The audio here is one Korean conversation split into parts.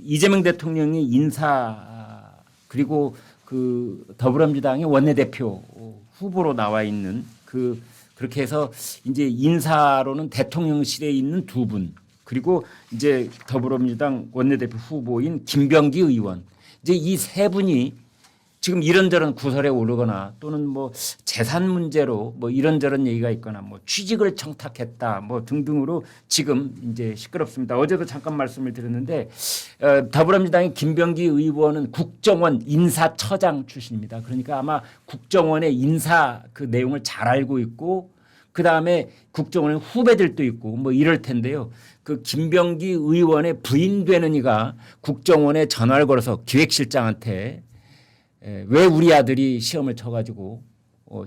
이재명 대통령이 인사 그리고 그 더불어민주당의 원내대표 후보로 나와 있는 그렇게 해서 이제 인사로는 대통령실에 있는 두 분 그리고 이제 더불어민주당 원내대표 후보인 김병기 의원 이제 이 세 분이 지금 이런저런 구설에 오르거나 또는 뭐 재산 문제로 뭐 이런저런 얘기가 있거나 뭐 취직을 청탁했다 뭐 등등으로 지금 이제 시끄럽습니다. 어제도 잠깐 말씀을 드렸는데 더불어민주당의 김병기 의원은 국정원 인사처장 출신입니다. 그러니까 아마 국정원의 인사 그 내용을 잘 알고 있고 그다음에 국정원의 후배들도 있고 뭐 이럴 텐데요. 그 김병기 의원의 부인 되는 이가 국정원에 전화를 걸어서 기획실장한테 왜 우리 아들이 시험을 쳐가지고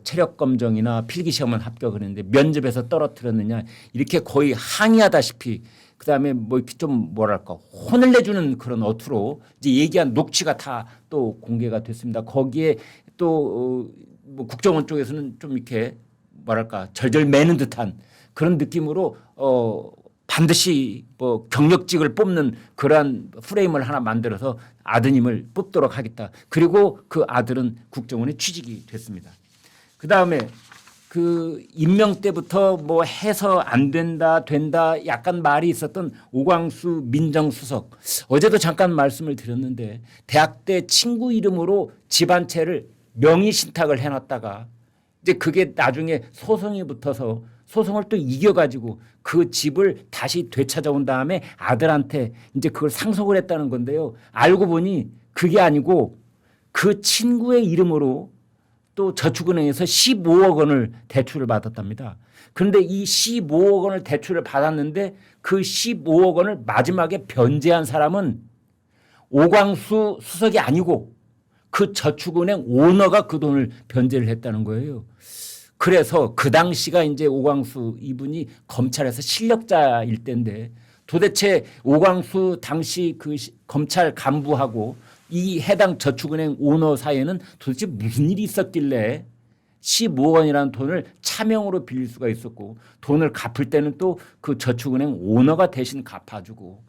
체력 검정이나 필기 시험은 합격을 했는데 면접에서 떨어뜨렸느냐 이렇게 거의 항의하다시피 그다음에 뭐 이렇게 좀 뭐랄까 혼을 내주는 그런 어투로 이제 얘기한 녹취가 다 또 공개가 됐습니다. 거기에 또 뭐 국정원 쪽에서는 좀 이렇게 뭐랄까 절절 매는 듯한 그런 느낌으로 반드시 뭐 경력직을 뽑는 그러한 프레임을 하나 만들어서 아드님을 뽑도록 하겠다. 그리고 그 아들은 국정원에 취직이 됐습니다. 그다음에 그 임명 때부터 뭐 해서 안 된다 된다 약간 말이 있었던 오광수 민정수석 어제도 잠깐 말씀을 드렸는데 대학 때 친구 이름으로 집 한 채를 명의 신탁을 해놨다가 이제 그게 나중에 소송이 붙어서 소송을 또 이겨가지고 그 집을 다시 되찾아온 다음에 아들한테 이제 그걸 상속을 했다는 건데요. 알고 보니 그게 아니고 그 친구의 이름으로 또 저축은행에서 15억 원을 대출을 받았답니다. 그런데 이 15억 원을 대출을 받았는데 그 15억 원을 마지막에 변제한 사람은 오광수 수석이 아니고 그 저축은행 오너가 그 돈을 변제를 했다는 거예요. 그래서 그 당시가 이제 오광수 이분이 검찰에서 실력자일 때인데 도대체 오광수 당시 그 검찰 간부하고 이 해당 저축은행 오너 사이에는 도대체 무슨 일이 있었길래 15억 원이라는 돈을 차명으로 빌릴 수가 있었고 돈을 갚을 때는 또 그 저축은행 오너가 대신 갚아주고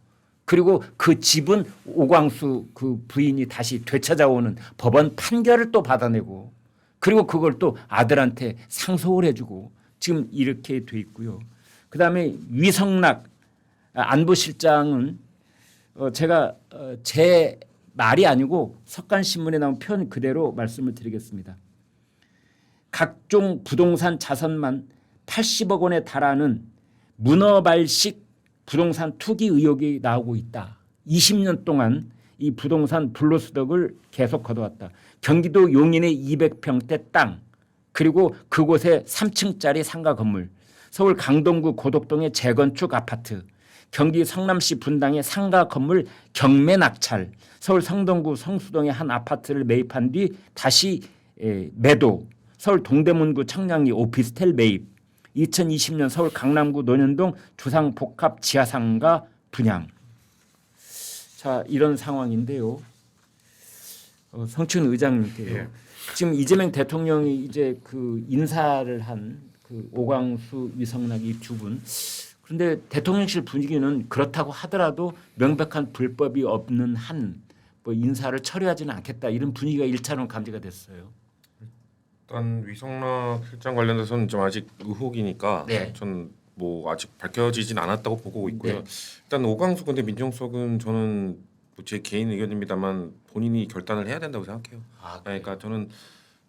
그리고 그 집은 오광수 그 부인이 다시 되찾아오는 법원 판결을 또 받아내고 그리고 그걸 또 아들한테 상속을 해주고 지금 이렇게 돼 있고요. 그다음에 위성락 안보실장은 제가 제 말이 아니고 석간신문에 나온 표현 그대로 말씀을 드리겠습니다. 각종 부동산 자산만 80억 원에 달하는 문어발식 부동산 투기 의혹이 나오고 있다. 20년 동안 이 부동산 불로소득을 계속 거둬왔다. 경기도 용인의 200평대 땅 그리고 그곳에 3층짜리 상가 건물 서울 강동구 고덕동의 재건축 아파트 경기 성남시 분당의 상가 건물 경매 낙찰 서울 성동구 성수동의 한 아파트를 매입한 뒤 다시 매도 서울 동대문구 청량리 오피스텔 매입 2020년 서울 강남구 논현동 주상복합 지하상가 분양. 자 이런 상황인데요. 성춘 의장님께요. 예. 지금 이재명 대통령이 이제 그 인사를 한 그 오광수 위성락 이 두 분. 그런데 대통령실 분위기는 그렇다고 하더라도 명백한 불법이 없는 한 뭐 인사를 처리하지는 않겠다 이런 분위기가 일차원 감지가 됐어요. 일단 위성락 실장 관련해서는 좀 아직 의혹이니까 네. 전 뭐 아직 밝혀지진 않았다고 보고 있고요. 네. 일단 오광수 근데 민정수석은 저는 뭐제 개인 의견입니다만 본인이 결단을 해야 된다고 생각해요. 그러니까 저는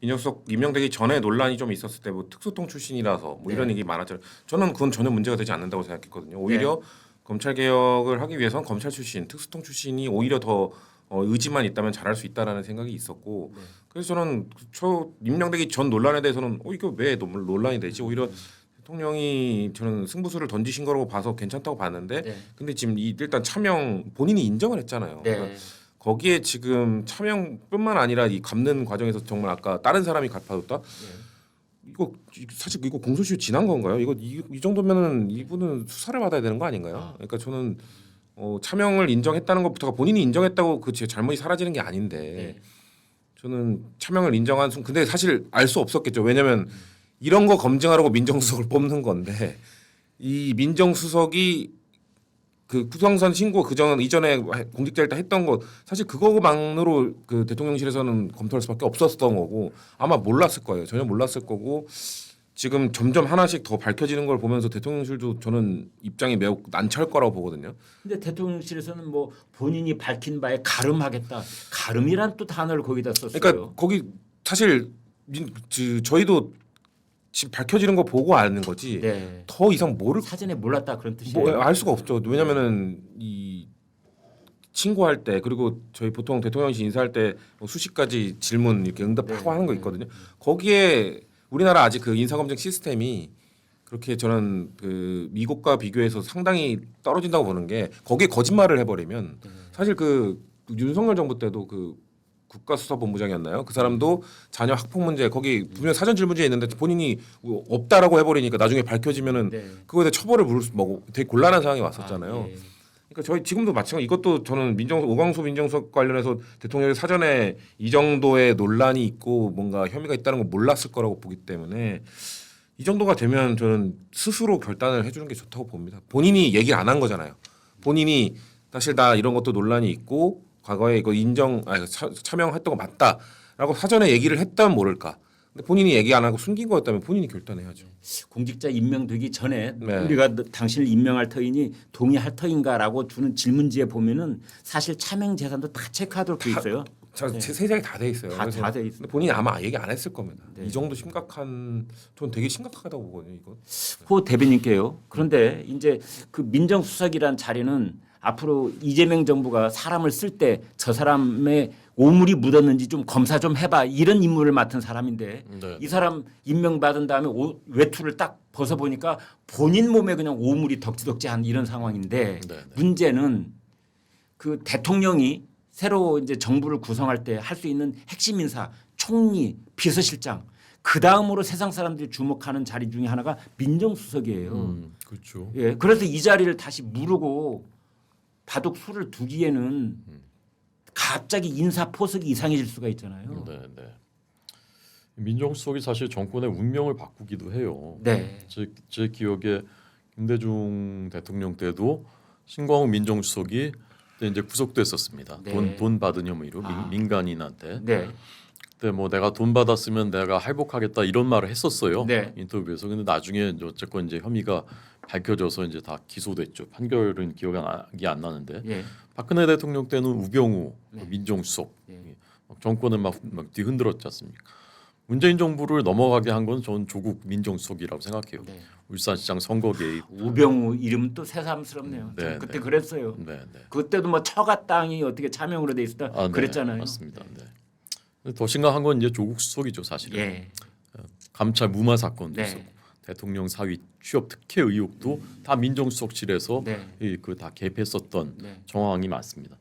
민정수석 임명되기 전에 논란이 좀 있었을 때 뭐 특수통 출신이라서 뭐 이런 네. 얘기 많았잖아요. 저는 그건 전혀 문제가 되지 않는다고 생각했거든요. 오히려 검찰 개혁을 하기 위해서는 검찰 출신, 특수통 출신이 오히려 더 의지만 있다면 잘할 수 있다라는 생각이 있었고 그래서 저는 임명되기 전 논란에 대해서는 이거 왜 논란이 되지? 오히려 대통령이 저는 승부수를 던지신 거라고 봐서 괜찮다고 봤는데 근데 지금 일단 차명 본인이 인정을 했잖아요. 그러니까 거기에 지금 차명뿐만 아니라 이 갚는 과정에서 정말 아까 다른 사람이 갚아줬다. 이거 사실 이거 공소시효 지난 건가요? 이 정도면은 이분은 수사를 받아야 되는 거 아닌가요? 그러니까 저는 차명을 인정했다는 것부터가 본인이 인정했다고 그 제 잘못이 사라지는 게 아닌데 저는 차명을 인정한 순 근데 사실 알 수 없었겠죠. 왜냐하면 이런 거 검증하라고 민정수석을 뽑는 건데 이 민정수석이 그 부동산 신고 그전 이전에 공직자일 때 했던 거 사실 그거만으로 그 대통령실에서는 검토할 수밖에 없었던 거고 아마 몰랐을 거예요. 전혀 몰랐을 거고 지금 점점 하나씩 더 밝혀지는 걸 보면서 대통령실도 저는 입장이 매우 난처할 거라고 보거든요. 근데 대통령실에서는 뭐 본인이 밝힌 바에 가름하겠다. 가름이란 또 단어를 거기다 썼어요. 그러니까 거기 사실 저희도 지금 밝혀지는 거 보고 아는 거지 네. 더 이상 모를 사전에 몰랐다 그런 뜻이에요. 뭐 알 수가 없죠. 왜냐면은 이 신고할 때 그리고 저희 보통 대통령실 인사할 때뭐 수십 가지 질문 이렇게 응답하고 네. 하는 거 있거든요. 거기에 우리나라 아직 그 인사검증 시스템이 그렇게 저는 그 미국과 비교해서 상당히 떨어진다고 보는 게 거기에 거짓말을 해버리면 사실 그 윤석열 정부 때도 그 국가수사본부장이었나요? 그 사람도 자녀 학폭 문제 거기 분명 사전 질문지에 있는데 본인이 없다라고 해버리니까 나중에 밝혀지면은 네. 그거에 대해 처벌을 물을 수 뭐 되게 곤란한 상황이 왔었잖아요. 아, 예. 그러니까 저희 지금도 마찬가지. 이것도 저는 오광수 민정수석 관련해서 대통령이 사전에 이 정도의 논란이 있고 뭔가 혐의가 있다는 걸 몰랐을 거라고 보기 때문에 이 정도가 되면 저는 스스로 결단을 해주는 게 좋다고 봅니다. 본인이 얘기를 안 한 거잖아요. 본인이 사실 나 이런 것도 논란이 있고 과거에 이거 차명했던 거 맞다라고 사전에 얘기를 했다면 모를까. 근데 본인이 얘기 안 하고 숨긴 거였다면 본인이 결단해야죠. 공직자 임명되기 전에 네. 우리가 당신을 임명할 터이니 동의할 터인가라고 주는 질문지에 보면은 사실 차명 재산도 다 체크하도록 돼 있어요. 세상에 다 돼 있어요. 그래서 다 돼 있어요. 근데 본인이 아마 얘기 안 했을 겁니다. 네. 이 정도 심각한 전 되게 심각하다고 보거든요. 이거. 호 대변인께요. 그런데 이제 그 민정수석이란 자리는 앞으로 이재명 정부가 사람을 쓸 때 저 사람의 오물이 묻었는지 좀 검사 좀 해봐 이런 임무를 맡은 사람인데 네. 이 사람 임명받은 다음에 외투를 딱 벗어보니까 본인 몸에 그냥 오물이 덕지덕지한 이런 상황인데 네. 문제는 그 대통령이 새로 이제 정부를 구성할 때 할 수 있는 핵심 인사, 총리, 비서실장 그 다음으로 세상 사람들이 주목하는 자리 중에 하나가 민정수석이에요. 그렇죠. 예, 그래서 이 자리를 다시 무르고 바둑 수를 두기에는 갑자기 인사 포석이 이상해질 수가 있잖아요. 네, 네. 민정수석이 사실 정권의 운명을 바꾸기도 해요. 네. 제 기억에 김대중 대통령 때도 신광욱 민정수석이 그때 이제 구속됐었습니다. 네. 돈 받은 혐의로 아. 민간인한테. 네. 그때 뭐 내가 돈 받았으면 내가 할복하겠다 이런 말을 했었어요. 네. 인터뷰에서. 근데 나중에 이제 어쨌건 이제 혐의가 밝혀져서 이제 다 기소됐죠. 판결은 기억이 안 나는데 예. 박근혜 대통령 때는 우병우 네. 민정수석 네. 정권을 막 뒤흔들었지 않습니까? 문재인 정부를 넘어가게 한 건 저는 조국 민정수석이라고 생각해요. 네. 울산시장 선거 개입. 우병우 이름은 또 새삼스럽네요. 네, 그때 네. 그랬어요. 네, 네. 그때도 뭐 처가 땅이 어떻게 차명으로 돼 있었다 네, 그랬잖아요. 맞습니다. 네. 근데 더 심각한 건 이제 조국 수석이죠, 사실은. 예. 감찰 무마 사건도 네. 있었고 대통령 사위 취업 특혜 의혹도 다 민정수석실에서 네. 그 다 개입했었던 네. 정황이 많습니다.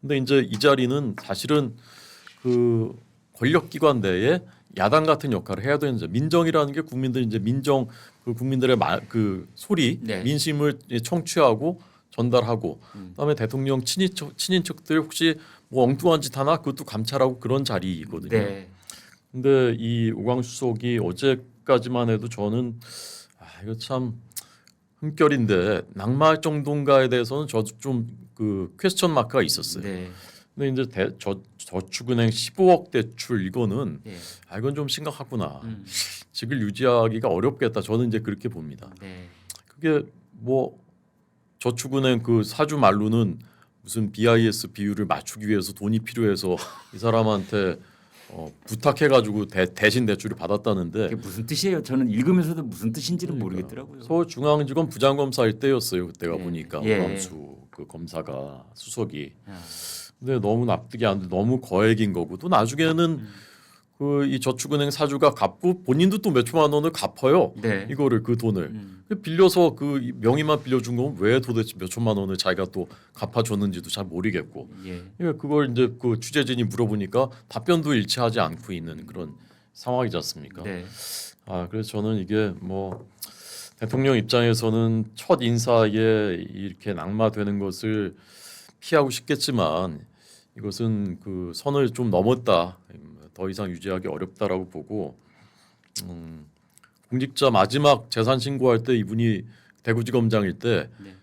근데 이제 이 자리는 사실은 그 권력기관 내에 야당 같은 역할을 해야 되는 자. 민정이라는 게 국민들 이제 그 국민들의 그 소리 네. 민심을 청취하고 전달하고 그다음에 대통령 친인척들 혹시 뭐 엉뚱한 짓 하나 그것도 감찰하고 그런 자리이거든요. 네. 근데 이 우광수 수석이 어제까지만 해도 저는 이거 참 흠결인데 낙마할 정도인가에 대해서는 저도 좀 그 퀘스천 마크가 있었어요. 네. 근데 이제 저축은행 15억 대출 이거는 예. 이건 좀 심각하구나. 직을 유지하기가 어렵겠다. 저는 이제 그렇게 봅니다. 네. 그게 뭐 저축은행 그 사주 말로는 무슨 BIS 비율을 맞추기 위해서 돈이 필요해서 이 사람한테 부탁해가지고 대신 대출을 받았다는데 그게 무슨 뜻이에요? 저는 읽으면서도 무슨 뜻인지는 모르겠더라고요. 서울중앙지검 부장검사일 때였어요. 그때가 네. 보니까 예. 우광수 그 검사가 수석이. 아. 근데 너무 납득이 안 돼. 너무 거액인 거고 또 나중에는 그 이 저축은행 사주가 갚고 본인도 또 몇 천만 원을 갚아요. 네. 이거를 그 돈을 빌려서 그 명의만 빌려준 건 왜 도대체 몇 천만 원을 자기가 또 갚아줬는지도 잘 모르겠고. 예. 그러니까 그걸 이제 그 취재진이 물어보니까 답변도 일치하지 않고 있는 그런 상황이지 않습니까? 네. 그래서 저는 이게 뭐 대통령 입장에서는 첫 인사에 이렇게 낙마되는 것을 피하고 싶겠지만 이것은 그 선을 좀 넘었다. 더 이상 유지하기 어렵다라고 보고 공직자 마지막 재산 신고할 때 이분이 대구지검장일 때 네.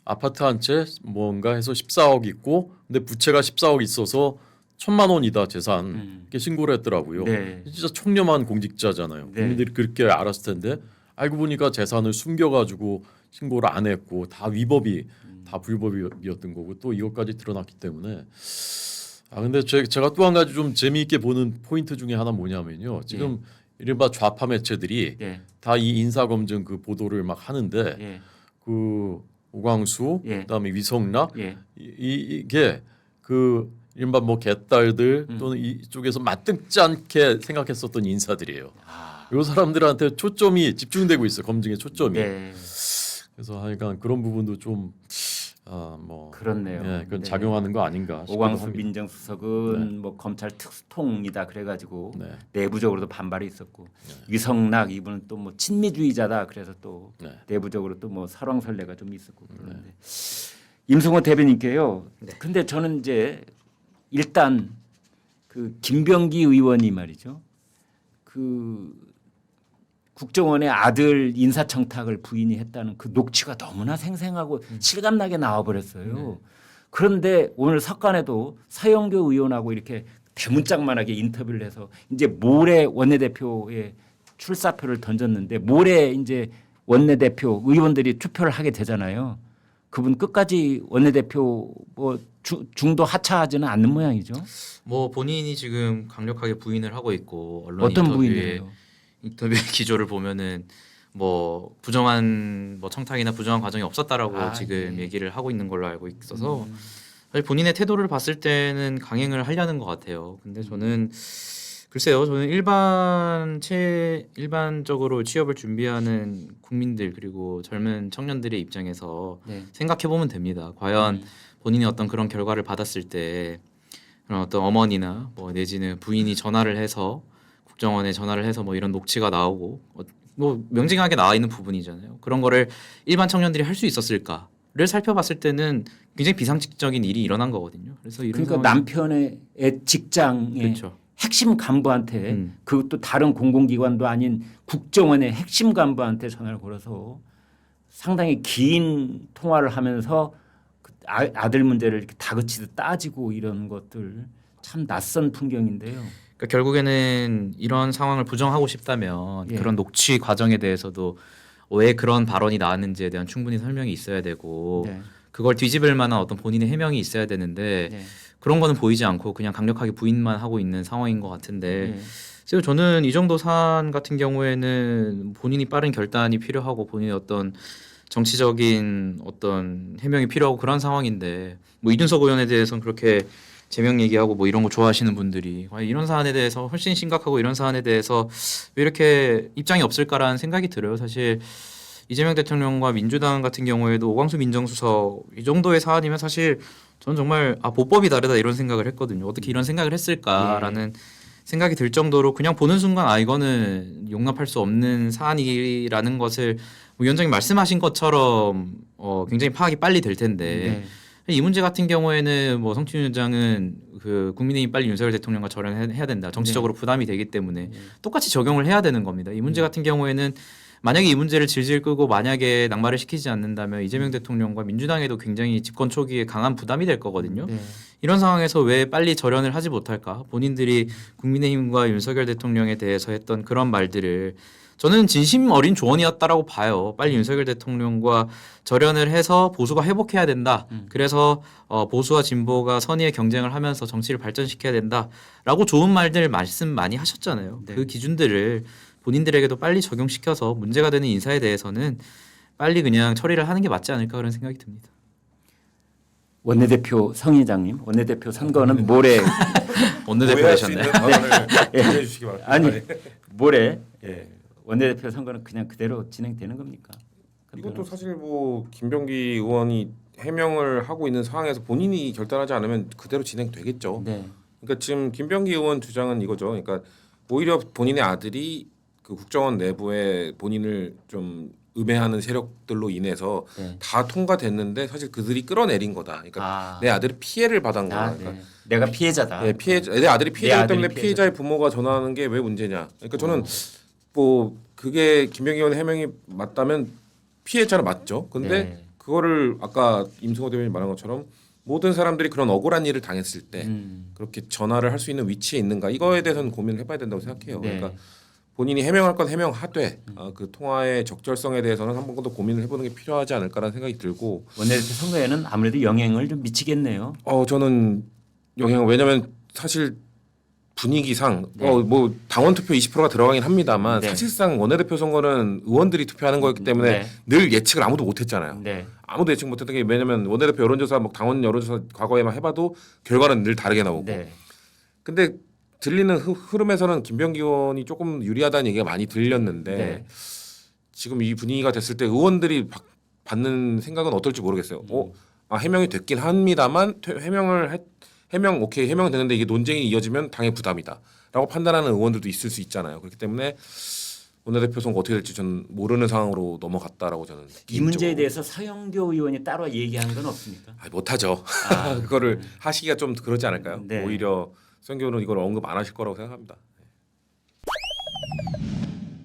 아파트 한 채 뭔가 해서 14억 있고 근데 부채가 14억 있어서 1,000만 원이다 재산 이렇게 신고를 했더라고요. 네. 진짜 청렴한 공직자잖아요. 네. 국민들이 그렇게 알았을 텐데 알고 보니까 재산을 숨겨가지고 신고를 안 했고 다 위법이 다 불법이었던 거고 또 이것까지 드러났기 때문에 근데 제가 또 한 가지 좀 재미있게 보는 포인트 중에 하나 뭐냐면요. 지금 이른바 좌파 매체들이 예. 다 이 인사검증 그 보도를 막 하는데 예. 그 오광수 예. 그다음에 위성락 예. 이게 그 이른바 뭐 개딸들 또는 이쪽에서 맞듣지 않게 생각했었던 인사들이에요. 아. 이 사람들한테 초점이 집중되고 있어요. 검증의 초점이. 네. 그래서 하여간 그런 부분도 좀 뭐 그렇네요. 예, 그건 네. 작용하는 거 아닌가 싶기도 오광수 합니다. 민정수석은 뭐 검찰 특수통이다 그래가지고 네. 내부적으로도 반발이 있었고 위성락 이분은 또 뭐 친미주의자다 그래서 또 네. 내부적으로 또 뭐 설왕설래가 좀 있었고 그런데 임승호 대변인께요. 근데 저는 이제 일단 그 김병기 의원이 말이죠. 그 국정원의 아들 인사청탁을 부인이 했다는 그 녹취가 너무나 생생하고 실감나게 나와버렸어요. 그런데 오늘 석간에도 서영교 의원하고 이렇게 대문짝만하게 인터뷰를 해서 이제 모레 원내대표의 출사표를 던졌는데 모레 이제 원내대표 의원들이 투표를 하게 되잖아요. 그분 끝까지 원내대표 뭐 중도 하차하지는 않는 모양이죠. 뭐 본인이 지금 강력하게 부인을 하고 있고 언론 어떤 인터뷰에 부인이에요? 인터뷰 기조를 보면은 뭐 부정한 뭐 청탁이나 부정한 과정이 없었다라고 지금 얘기를 하고 있는 걸로 알고 있어서 사실 본인의 태도를 봤을 때는 강행을 하려는 것 같아요. 근데 저는 글쎄요, 저는 일반적으로 취업을 준비하는 국민들 그리고 젊은 청년들의 입장에서 네. 생각해 보면 됩니다. 과연 본인이 어떤 그런 결과를 받았을 때 그런 어떤 어머니나 뭐 내지는 부인이 전화를 해서 국정원에 전화를 해서 뭐 이런 녹취가 나오고 뭐 명징하게 나와 있는 부분이잖아요. 그런 거를 일반 청년들이 할 수 있었을까를 살펴봤을 때는 굉장히 비상식적인 일이 일어난 거거든요. 그래서 이런 그러니까 상황이- 남편의 직장의 그렇죠. 핵심 간부한테 그것도 다른 공공기관도 아닌 국정원의 핵심 간부한테 전화를 걸어서 상당히 긴 통화를 하면서 그 아들 문제를 이렇게 다그치듯 따지고 이런 것들 참 낯선 풍경인데요. 그러니까 결국에는 이런 상황을 부정하고 싶다면 예. 그런 녹취 과정에 대해서도 왜 그런 발언이 나왔는지에 대한 충분히 설명이 있어야 되고 네. 그걸 뒤집을 만한 어떤 본인의 해명이 있어야 되는데 네. 그런 거는 보이지 않고 그냥 강력하게 부인만 하고 있는 상황인 것 같은데 네. 그래서 저는 이 정도 사안 같은 경우에는 본인이 빠른 결단이 필요하고 본인의 어떤 정치적인 어떤 해명이 필요하고 그런 상황인데 뭐 이준석 의원에 대해서는 그렇게 제명 얘기하고 뭐 이런 거 좋아하시는 분들이 과연 이런 사안에 대해서 훨씬 심각하고 이런 사안에 대해서 왜 이렇게 입장이 없을까라는 생각이 들어요. 사실 이재명 대통령과 민주당 같은 경우에도 오광수 민정수석 이 정도의 사안이면 사실 저는 정말 보법이 다르다 이런 생각을 했거든요. 어떻게 이런 생각을 했을까라는 생각이 들 정도로 그냥 보는 순간 이거는 용납할 수 없는 사안이라는 것을 위원장님 말씀하신 것처럼 굉장히 파악이 빨리 될 텐데 이 문제 같은 경우에는 뭐 성춘 위원장은 그 국민의힘 빨리 윤석열 대통령과 절연해야 된다. 정치적으로 부담이 되기 때문에 똑같이 적용을 해야 되는 겁니다. 이 문제 같은 경우에는 만약에 이 문제를 질질 끌고 만약에 낙마를 시키지 않는다면 이재명 대통령과 민주당에도 굉장히 집권 초기에 강한 부담이 될 거거든요. 이런 상황에서 왜 빨리 절연을 하지 못할까? 본인들이 국민의힘과 윤석열 대통령에 대해서 했던 그런 말들을 저는 진심 어린 조언이었다라고 봐요. 빨리 윤석열 대통령과 절연을 해서 보수가 회복해야 된다. 그래서 보수와 진보가 선의의 경쟁을 하면서 정치를 발전시켜야 된다라고 좋은 말들 말씀 많이 하셨잖아요. 네. 그 기준들을 본인들에게도 빨리 적용시켜서 문제가 되는 인사에 대해서는 빨리 그냥 처리를 하는 게 맞지 않을까 그런 생각이 듭니다. 원내대표 성 회장님, 원내대표 선거는 모레 원내대표 오해할 수 되셨네. 있는 발언을 자제해 주시기 바랍니다. 아니 네. 모레 예. 원내대표 선거는 그냥 그대로 진행되는 겁니까? 이것도 사실 뭐 김병기 의원이 해명을 하고 있는 상황에서 본인이 결단하지 않으면 그대로 진행되겠죠. 네. 그러니까 지금 김병기 의원 주장은 이거죠. 그러니까 오히려 본인의 아들이 그 국정원 내부에 본인을 좀 음해하는 세력들로 인해서 네. 다 통과됐는데 사실 그들이 끌어내린 거다. 그러니까 내 아들이 피해를 받은 거다. 그러니까 네. 내가 피해자다. 네, 내 아들이 피해자이기 아들이 때문에 피해자의 부모가 전화하는 게 왜 문제냐. 그러니까 저는 뭐 그게 김병기 의원의 해명이 맞다면 피해자는 맞죠. 근데 네. 그거를 아까 임승호 대변인 말한 것처럼 모든 사람들이 그런 억울한 일을 당했을 때 그렇게 전화를 할 수 있는 위치에 있는가 이거에 대해서는 고민을 해봐야 된다고 생각해요. 네. 그러니까 본인이 해명할 건 해명하되 그 통화의 적절성에 대해서는 한 번 더 고민을 해보는 게 필요하지 않을까라는 생각이 들고 원내대표 선거에는 아무래도 영향을 좀 미치겠네요. 저는 영향 왜냐하면 사실 분위기상 네. 뭐 당원 투표 20%가 들어가긴 합니다만 네. 사실상 원내대표 선거는 의원들이 투표하는 거였기 때문에 네. 늘 예측을 아무도 못했잖아요. 네. 아무도 예측 못했던 게 왜냐면 원내대표 여론조사, 뭐 당원 여론조사 과거에만 해봐도 결과는 늘 다르게 나오고. 네. 근데 들리는 흐름에서는 김병기 의원이 조금 유리하다는 얘기가 많이 들렸는데 네. 지금 이 분위기가 됐을 때 의원들이 받는 생각은 어떨지 모르겠어요. 해명이 됐긴 합니다만 해명 오케이 해명 되는데 이게 논쟁이 이어지면 당의 부담이다라고 판단하는 의원들도 있을 수 있잖아요. 그렇기 때문에 원내대표 선거 어떻게 될지 저는 모르는 상황으로 넘어갔다라고 저는 이 문제에 대해서 서영교 의원이 따로 얘기한 건 없습니까? 못하죠. 그거를 하시기가 좀 그러지 않을까요? 네. 오히려 서영교 의원은 이걸 언급 안 하실 거라고 생각합니다.